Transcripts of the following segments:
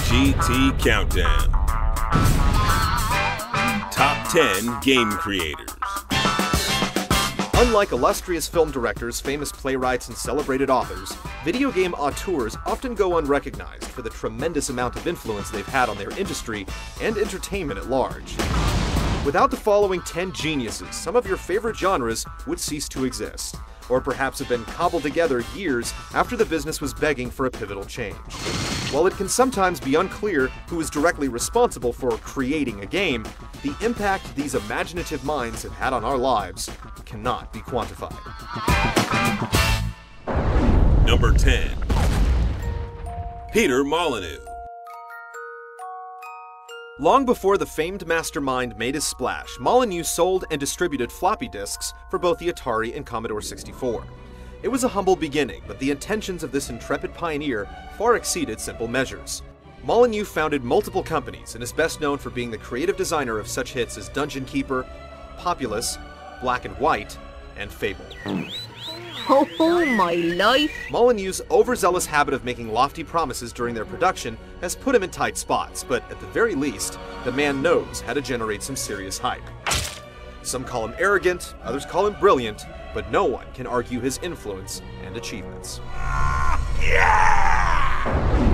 GT Countdown. Top 10 Game Creators. Unlike illustrious film directors, famous playwrights, and celebrated authors, video game auteurs often go unrecognized for the tremendous amount of influence they've had on their industry and entertainment at large. Without the following 10 geniuses, some of your favorite genres would cease to exist, or perhaps have been cobbled together years after the business was begging for a pivotal change. While it can sometimes be unclear who is directly responsible for creating a game, the impact these imaginative minds have had on our lives cannot be quantified. Number 10. Peter Molyneux. Long before the famed mastermind made his splash, Molyneux sold and distributed floppy disks for both the Atari and Commodore 64. It was a humble beginning, but the intentions of this intrepid pioneer far exceeded simple measures. Molyneux founded multiple companies and is best known for being the creative designer of such hits as Dungeon Keeper, Populous, Black and White, and Fable. Oh my life! Molyneux's overzealous habit of making lofty promises during their production has put him in tight spots, but at the very least, the man knows how to generate some serious hype. Some call him arrogant, others call him brilliant, but no one can argue his influence and achievements.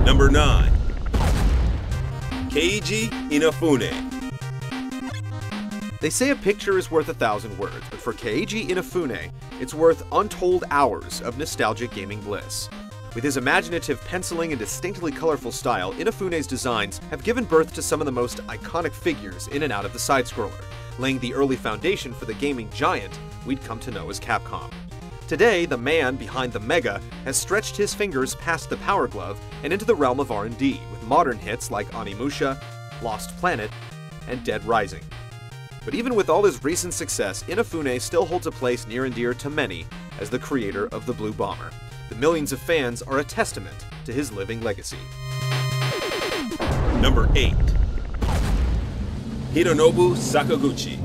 Number 9. Keiji Inafune. They say a picture is worth 1,000 words, but for Keiji Inafune, it's worth untold hours of nostalgic gaming bliss. With his imaginative penciling and distinctly colorful style, Inafune's designs have given birth to some of the most iconic figures in and out of the side-scroller, laying the early foundation for the gaming giant we'd come to know as Capcom. Today, the man behind the Mega has stretched his fingers past the Power Glove and into the realm of R&D, with modern hits like Onimusha, Lost Planet, and Dead Rising. But even with all his recent success, Inafune still holds a place near and dear to many as the creator of the Blue Bomber. The millions of fans are a testament to his living legacy. Number 8. Hironobu Sakaguchi.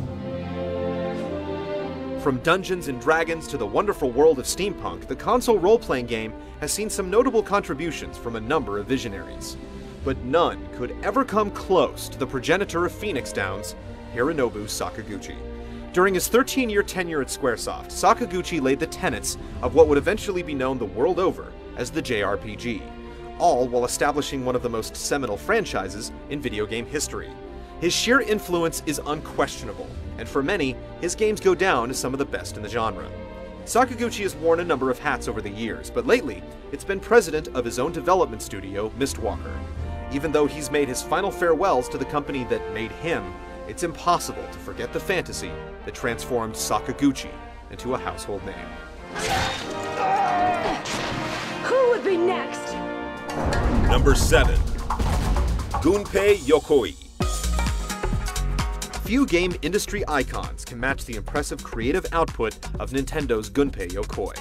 From Dungeons and Dragons to the wonderful world of steampunk, the console role-playing game has seen some notable contributions from a number of visionaries. But none could ever come close to the progenitor of Phoenix Downs, Hironobu Sakaguchi. During his 13-year tenure at Squaresoft, Sakaguchi laid the tenets of what would eventually be known the world over as the JRPG, all while establishing one of the most seminal franchises in video game history. His sheer influence is unquestionable, and for many, his games go down as some of the best in the genre. Sakaguchi has worn a number of hats over the years, but lately, it's been president of his own development studio, Mistwalker. Even though he's made his final farewells to the company that made him, it's impossible to forget the fantasy that transformed Sakaguchi into a household name. Who would be next? Number 7. Gunpei Yokoi. Few game industry icons can match the impressive creative output of Nintendo's Gunpei Yokoi.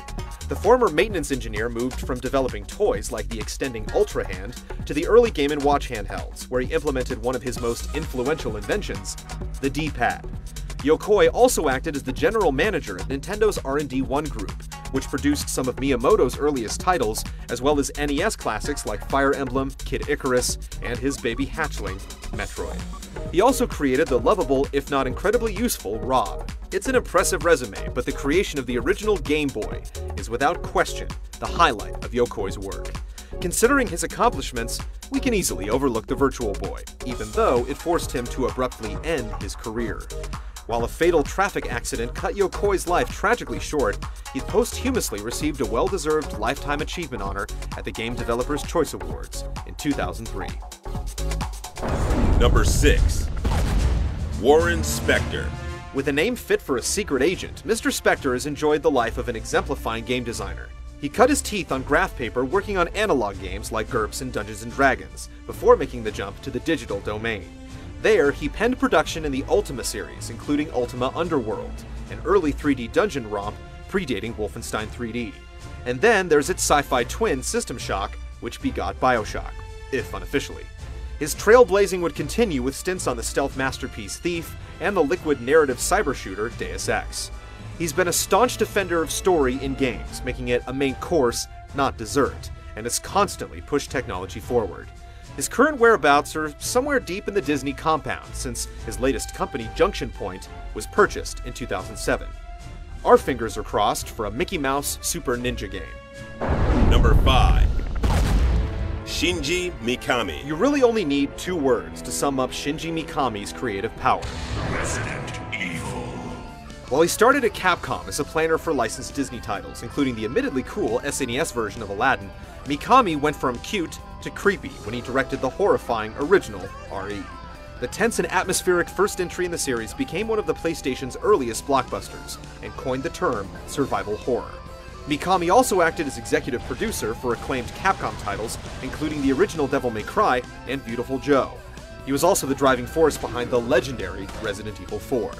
The former maintenance engineer moved from developing toys like the extending Ultra Hand to the early Game & Watch handhelds, where he implemented one of his most influential inventions, the D-pad. Yokoi also acted as the general manager at Nintendo's R&D 1 group, which produced some of Miyamoto's earliest titles, as well as NES classics like Fire Emblem, Kid Icarus, and his baby hatchling, Metroid. He also created the lovable, if not incredibly useful, Rob. It's an impressive resume, but the creation of the original Game Boy is without question the highlight of Yokoi's work. Considering his accomplishments, we can easily overlook the Virtual Boy, even though it forced him to abruptly end his career. While a fatal traffic accident cut Yokoi's life tragically short, he posthumously received a well-deserved Lifetime Achievement honor at the Game Developers' Choice Awards in 2003. Number 6. Warren Spector. With a name fit for a secret agent, Mr. Spector has enjoyed the life of an exemplifying game designer. He cut his teeth on graph paper working on analog games like GURPS and Dungeons & Dragons, before making the jump to the digital domain. There, he penned production in the Ultima series, including Ultima Underworld, an early 3D dungeon romp predating Wolfenstein 3D. And then there's its sci-fi twin, System Shock, which begot BioShock, if unofficially. His trailblazing would continue with stints on the stealth masterpiece Thief and the liquid narrative cyber shooter Deus Ex. He's been a staunch defender of story in games, making it a main course, not dessert, and has constantly pushed technology forward. His current whereabouts are somewhere deep in the Disney compound, since his latest company, Junction Point, was purchased in 2007. Our fingers are crossed for a Mickey Mouse Super Ninja game. Number 5. Shinji Mikami. You really only need 2 words to sum up Shinji Mikami's creative power. Resident Evil. While he started at Capcom as a planner for licensed Disney titles, including the admittedly cool SNES version of Aladdin, Mikami went from cute to creepy when he directed the horrifying original RE. The tense and atmospheric first entry in the series became one of the PlayStation's earliest blockbusters, and coined the term survival horror. Mikami also acted as executive producer for acclaimed Capcom titles, including the original Devil May Cry and Beautiful Joe. He was also the driving force behind the legendary Resident Evil 4.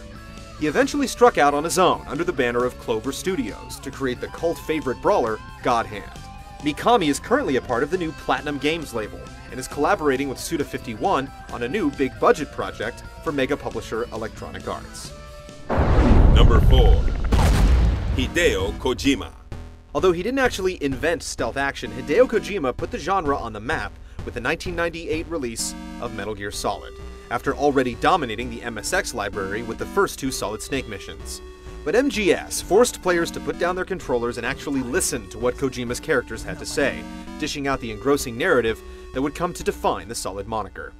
He eventually struck out on his own under the banner of Clover Studios to create the cult favorite brawler God Hand. Mikami is currently a part of the new Platinum Games label, and is collaborating with Suda51 on a new big-budget project for mega publisher Electronic Arts. Number 4. Hideo Kojima. Although he didn't actually invent stealth action, Hideo Kojima put the genre on the map with the 1998 release of Metal Gear Solid, after already dominating the MSX library with the first 2 Solid Snake missions. But MGS forced players to put down their controllers and actually listen to what Kojima's characters had to say, dishing out the engrossing narrative that would come to define the Solid moniker.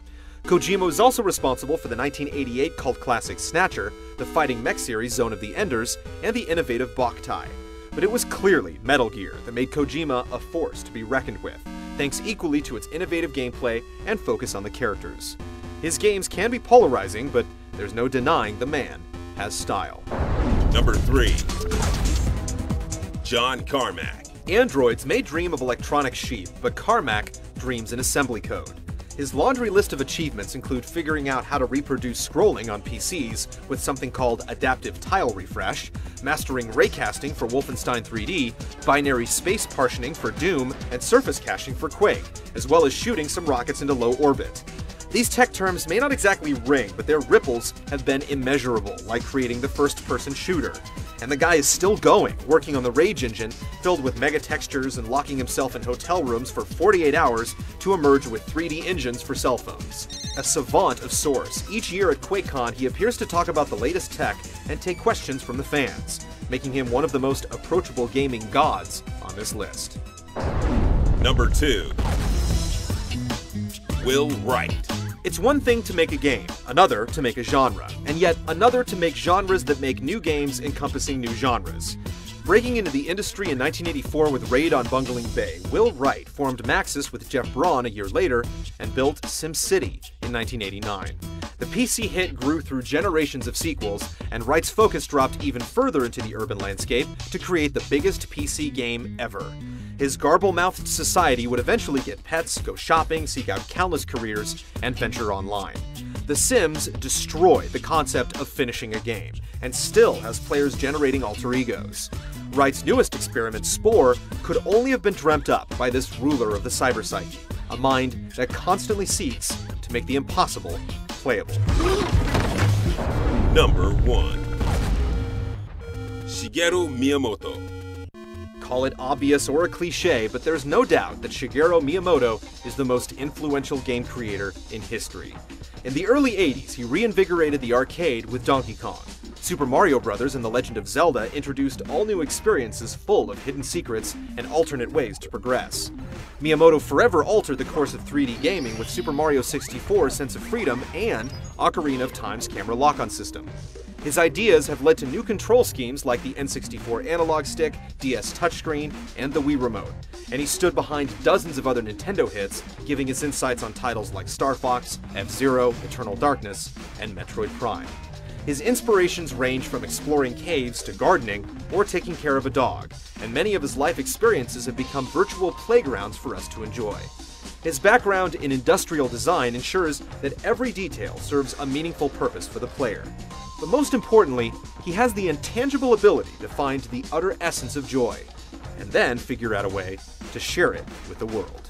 Kojima was also responsible for the 1988 cult classic Snatcher, the fighting mech series Zone of the Enders, and the innovative Boktai. But it was clearly Metal Gear that made Kojima a force to be reckoned with, thanks equally to its innovative gameplay and focus on the characters. His games can be polarizing, but there's no denying the man has style. Number 3. John Carmack. Androids may dream of electronic sheep, but Carmack dreams in assembly code. His laundry list of achievements include figuring out how to reproduce scrolling on PCs with something called adaptive tile refresh, mastering raycasting for Wolfenstein 3D, binary space partitioning for Doom, and surface caching for Quake, as well as shooting some rockets into low orbit. These tech terms may not exactly ring, but their ripples have been immeasurable, like creating the first-person shooter. And the guy is still going, working on the Rage engine, filled with mega textures and locking himself in hotel rooms for 48 hours to emerge with 3D engines for cell phones. A savant of sorts, each year at QuakeCon he appears to talk about the latest tech and take questions from the fans, making him one of the most approachable gaming gods on this list. Number 2. Will Wright. It's one thing to make a game, another to make a genre, and yet another to make genres that make new games encompassing new genres. Breaking into the industry in 1984 with Raid on Bungling Bay, Will Wright formed Maxis with Jeff Braun a year later and built SimCity in 1989. The PC hit grew through generations of sequels, and Wright's focus dropped even further into the urban landscape to create the biggest PC game ever. His garble-mouthed society would eventually get pets, go shopping, seek out countless careers, and venture online. The Sims destroyed the concept of finishing a game, and still has players generating alter egos. Wright's newest experiment, Spore, could only have been dreamt up by this ruler of the cyberpsyche, a mind that constantly seeks to make the impossible playable. Number 1. Shigeru Miyamoto. Call it obvious or a cliche, but there's no doubt that Shigeru Miyamoto is the most influential game creator in history. In the early 80s, he reinvigorated the arcade with Donkey Kong. Super Mario Bros. And The Legend of Zelda introduced all-new experiences full of hidden secrets and alternate ways to progress. Miyamoto forever altered the course of 3D gaming with Super Mario 64's sense of freedom and Ocarina of Time's camera lock-on system. His ideas have led to new control schemes like the N64 analog stick, DS touchscreen, and the Wii remote, and he stood behind dozens of other Nintendo hits, giving his insights on titles like Star Fox, F-Zero, Eternal Darkness, and Metroid Prime. His inspirations range from exploring caves to gardening or taking care of a dog, and many of his life experiences have become virtual playgrounds for us to enjoy. His background in industrial design ensures that every detail serves a meaningful purpose for the player. But most importantly, he has the intangible ability to find the utter essence of joy, and then figure out a way to share it with the world.